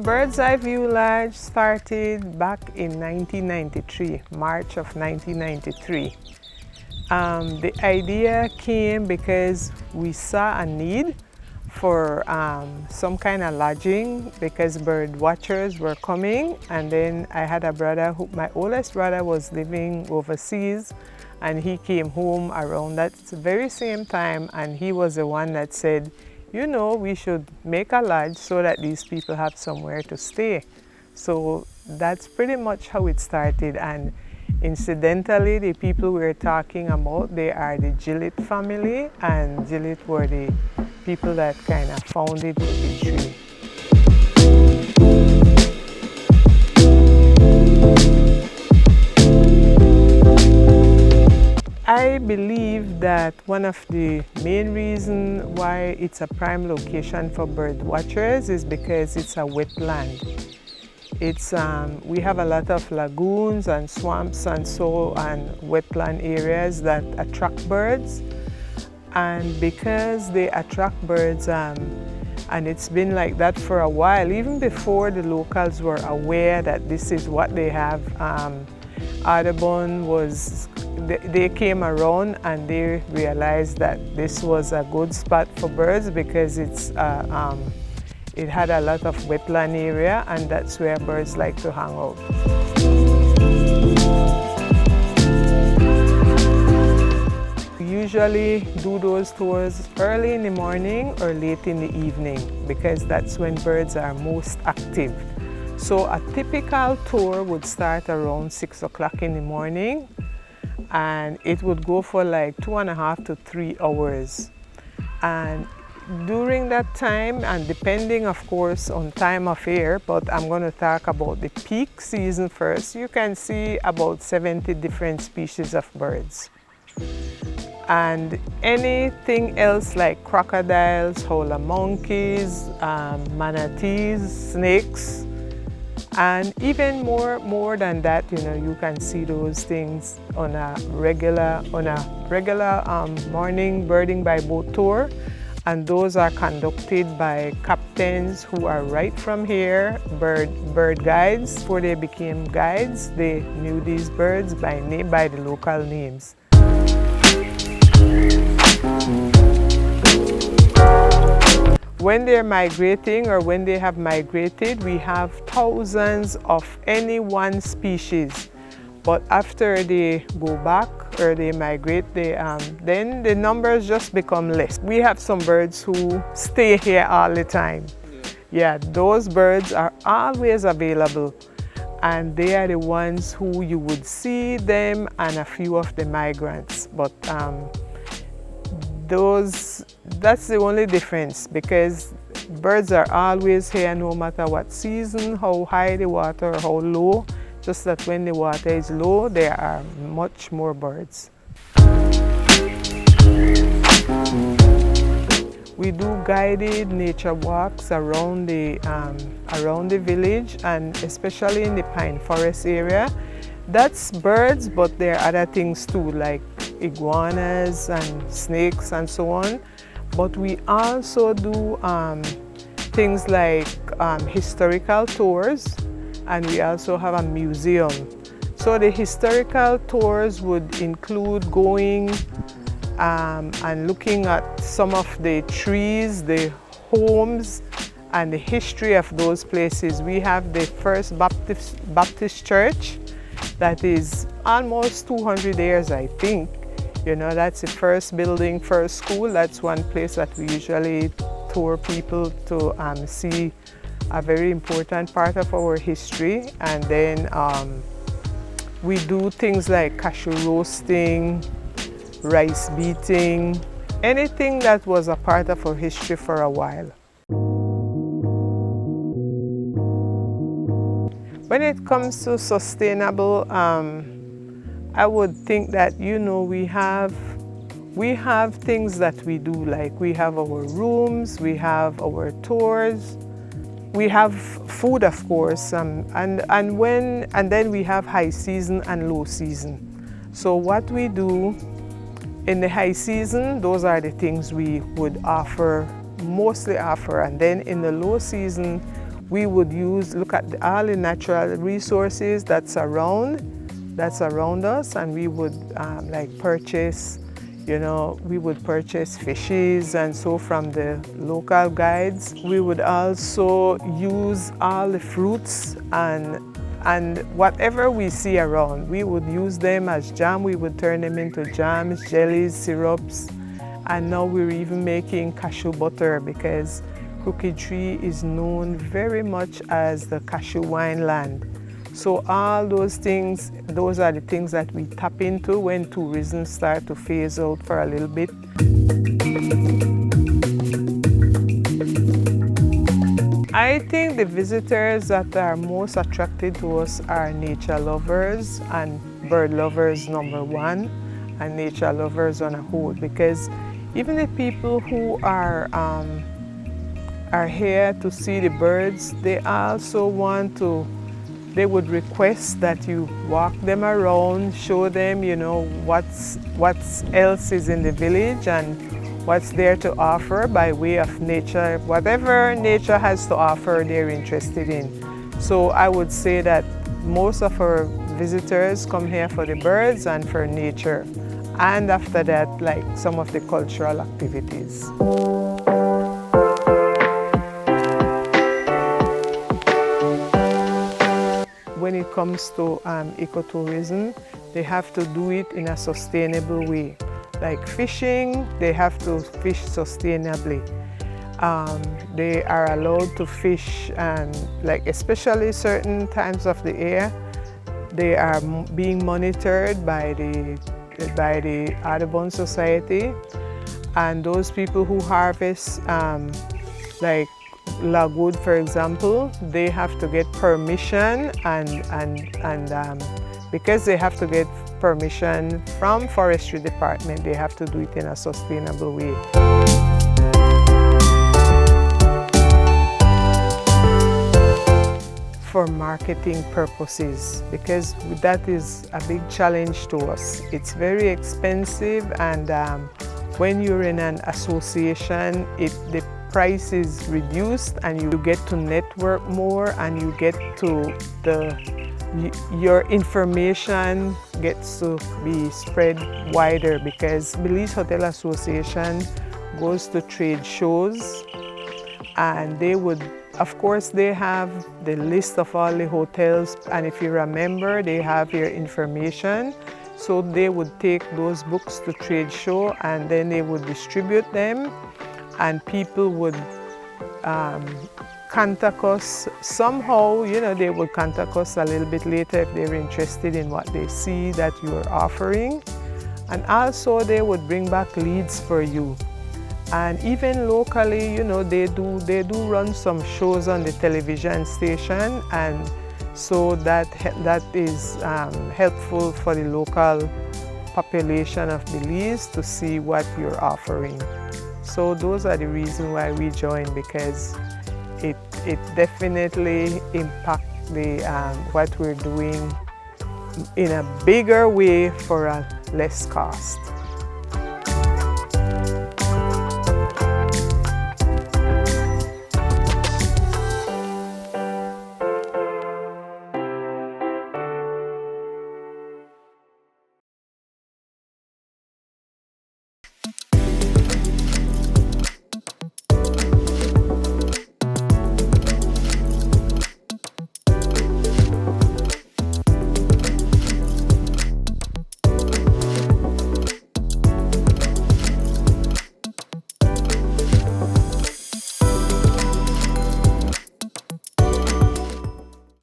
Bird's Eye View Lodge started back in 1993, March of 1993. The idea came because we saw a need for some kind of lodging because bird watchers were coming, and then I had a brother my oldest brother was living overseas, and he came home around that very same time, and he was the one that said, you know, we should make a lodge so that these people have somewhere to stay. So that's pretty much how it started. And incidentally, the people we're talking about, they are the Gillett family, and Gillett were the people that kind of founded Crooked Tree. I believe that one of the main reasons why it's a prime location for bird watchers is because it's a wetland. We have a lot of lagoons and swamps and wetland areas that attract birds. And because they attract birds, and it's been like that for a while, even before the locals were aware that this is what they have, Audubon they came around and they realized that this was a good spot for birds because it had a lot of wetland area, and that's where birds like to hang out. We usually do those tours early in the morning or late in the evening because that's when birds are most active. So a typical tour would start around 6 o'clock in the morning, and it would go for like 2.5 to 3 hours. And during that time, and depending of course on time of year, but I'm going to talk about the peak season first, you can see about 70 different species of birds. And anything else like crocodiles, howler monkeys, manatees, snakes, and even more than that, you know, you can see those things on a regular morning birding by boat tour, and those are conducted by captains who are right from here, bird guides. Before they became guides, they knew these birds by name, by the local names. When they're migrating or when they have migrated, we have thousands of any one species. But after they go back or they migrate, then the numbers just become less. We have some birds who stay here all the time. Yeah, those birds are always available, and they are the ones who you would see them and a few of the migrants. But that's the only difference, because birds are always here no matter what season, how high the water or how low, just that when the water is low, there are much more birds. We do guided nature walks around the village, and especially in the pine forest area. That's birds, but there are other things too, like iguanas and snakes and so on. But we also do things like historical tours, and we also have a museum. So the historical tours would include going and looking at some of the trees, the homes, and the history of those places. We have the First Baptist Church that is almost 200 years, I think. You know, that's the first building, first school. That's one place that we usually tour people to see a very important part of our history. And then we do things like cashew roasting, rice beating, anything that was a part of our history for a while. When it comes to sustainable, I would think that, you know, we have things that we do, like we have our rooms, we have our tours, we have food, of course, and then we have high season and low season. So what we do in the high season, those are the things we would mostly offer, and then in the low season, we would look at all the natural resources that's around us, and we would like purchase, we would purchase fishes and so from the local guides. We would also use all the fruits and whatever we see around. We would use them as jam. We would turn them into jams, jellies, syrups, and now we're even making cashew butter because Crooked Tree is known very much as the cashew wine land. So all those things, those are the things that we tap into when tourism starts to phase out for a little bit. I think the visitors that are most attracted to us are nature lovers and bird lovers #1, and nature lovers on a whole, because even the people who are here to see the birds, they also they would request that you walk them around, show them, what else is in the village and what's there to offer by way of nature. Whatever nature has to offer, they're interested in. So I would say that most of our visitors come here for the birds and for nature. And after that, like some of the cultural activities. When it comes to ecotourism, they have to do it in a sustainable way. Like fishing, they have to fish sustainably. They are allowed to fish, like especially certain times of the year, they are being monitored by the Audubon Society, and those people who harvest, like logwood, for example, they have to get permission, and because they have to get permission from Forestry Department, they have to do it in a sustainable way. For marketing purposes, because that is a big challenge to us. It's very expensive, and when you're in an association, the price is reduced and you get to network more, and you get to your information gets to be spread wider, because Belize Hotel Association goes to trade shows, and they would, of course, they have the list of all the hotels, and if you remember, they have your information. So they would take those books to trade show, and then they would distribute them, and people would contact us somehow. They would contact us a little bit later if they're interested in what they see that you're offering. And also they would bring back leads for you. And even locally, they do run some shows on the television station, and so that is helpful for the local population of Belize to see what you're offering. So those are the reasons why we join, because it definitely impacts what we're doing in a bigger way for a less cost.